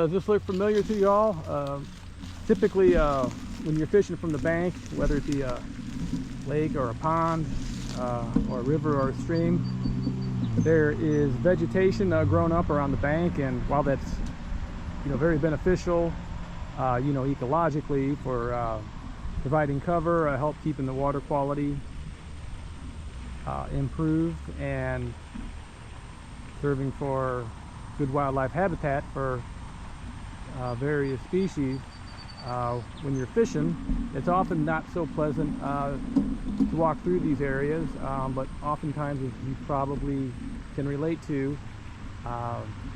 Does this look familiar to y'all? Typically, when you're fishing from the bank, whether it be a lake or a pond or a river or a stream, there is vegetation grown up around the bank, and while that's very beneficial, ecologically for providing cover, help keeping the water quality improved, and serving for good wildlife habitat for various species. When you're fishing, it's often not so pleasant to walk through these areas, but oftentimes, as you probably can relate to,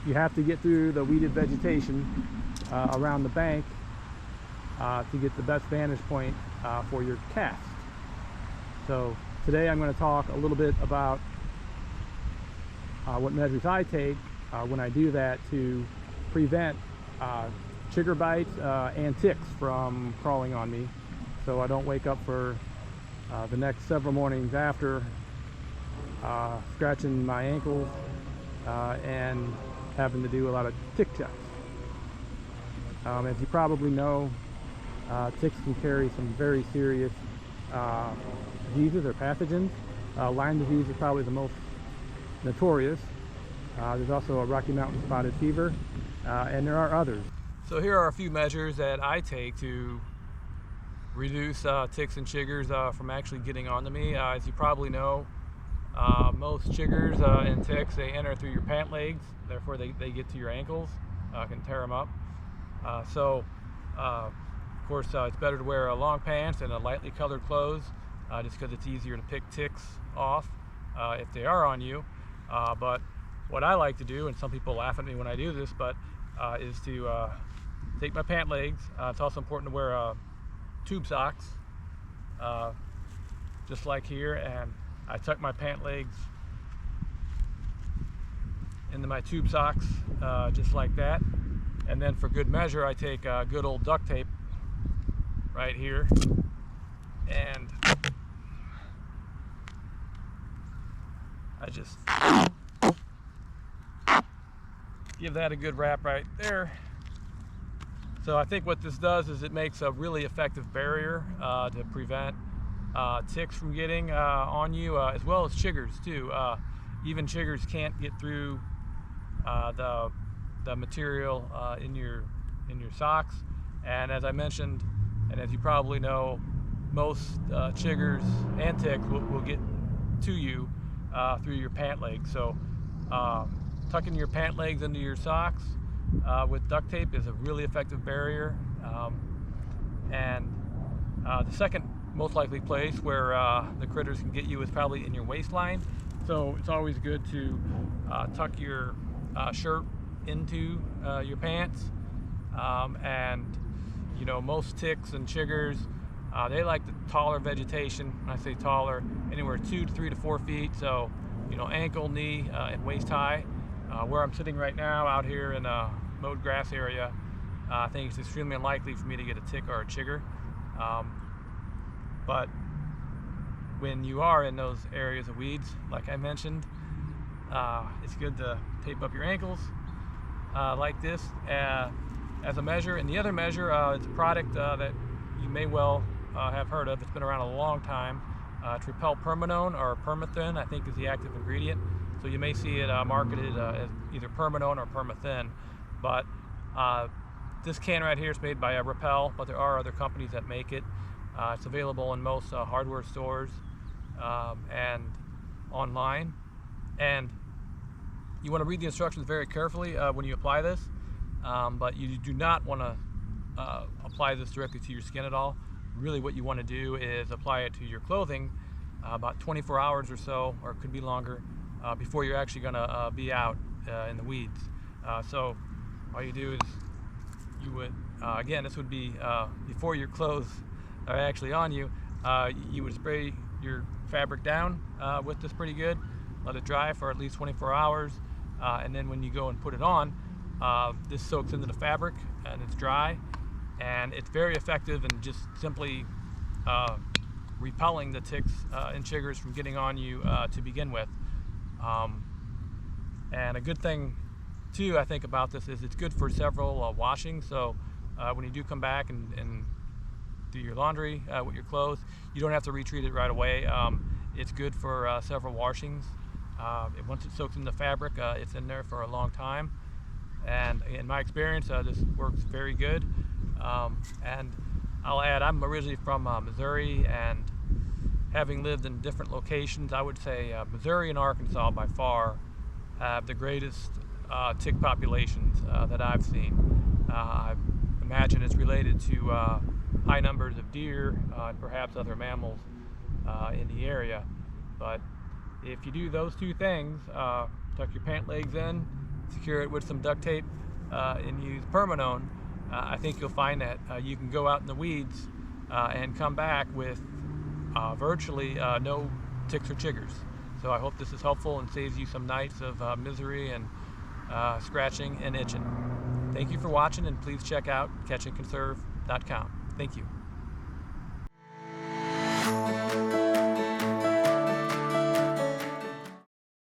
you have to get through the weeded vegetation around the bank to get the best vantage point for your cast. So today I'm going to talk a little bit about what measures I take when I do that to prevent chigger bites and ticks from crawling on me, so I don't wake up for the next several mornings after scratching my ankles and having to do a lot of tick checks. As you probably know, ticks can carry some very serious diseases or pathogens. Lyme disease is probably the most notorious. There's also a Rocky Mountain spotted fever, and there are others. So here are a few measures that I take to reduce ticks and chiggers from actually getting onto me. As you probably know, most chiggers and ticks, they enter through your pant legs, therefore they get to your ankles, can tear them up. Of course, it's better to wear long pants and a lightly colored clothes, just because it's easier to pick ticks off if they are on you. But what I like to do, and some people laugh at me when I do this, but is to take my pant legs. It's also important to wear tube socks, just like here, and I tuck my pant legs into my tube socks, just like that. And then for good measure, I take good old duct tape right here, and I just give that a good wrap right there. So I think what this does is it makes a really effective barrier to prevent ticks from getting on you, as well as chiggers too. Even chiggers can't get through the material in your socks. And as I mentioned, and as you probably know, most chiggers and ticks will get to you through your pant legs. So tucking your pant legs into your socks with duct tape is a really effective barrier. And the second most likely place where the critters can get you is probably in your waistline. So it's always good to tuck your shirt into your pants. And most ticks and chiggers, they like the taller vegetation. When I say taller, anywhere 2 to 3 to 4 feet. So ankle, knee, and waist high. Where I'm sitting right now, out here in a mowed grass area, I think it's extremely unlikely for me to get a tick or a chigger. But when you are in those areas of weeds, like I mentioned, it's good to tape up your ankles like this as a measure. And the other measure, it's a product that you may well have heard of. It's been around a long time. It's Repel Permanone, or Permathin, I think is the active ingredient. So you may see it marketed as either Permanone or Permathin. But this can right here is made by Repel, but there are other companies that make it. It's available in most hardware stores and online. And you want to read the instructions very carefully when you apply this, but you do not want to apply this directly to your skin at all. Really what you want to do is apply it to your clothing about 24 hours or so, or it could be longer, before you're actually going to be out in the weeds. So all you do is you would, again, this would be before your clothes are actually on you, you would spray your fabric down with this pretty good, let it dry for at least 24 hours, and then when you go and put it on, this soaks into the fabric and it's dry, and it's very effective in just simply repelling the ticks and chiggers from getting on you to begin with. And a good thing too, I think about this is it's good for several washings. So when you do come back and do your laundry with your clothes, you don't have to retreat it right away. It's good for several washings. Once it soaks in the fabric, it's in there for a long time. And in my experience, this works very good. And I'll add, I'm originally from Missouri, and having lived in different locations, I would say Missouri and Arkansas by far have the greatest tick populations that I've seen. I imagine it's related to high numbers of deer and perhaps other mammals in the area. But if you do those two things, tuck your pant legs in, secure it with some duct tape, and use Permanone, I think you'll find that you can go out in the weeds and come back with virtually no ticks or chiggers. So I hope this is helpful and saves you some nights of misery and scratching and itching. Thank you for watching, and please check out catchandconserve.com. Thank you.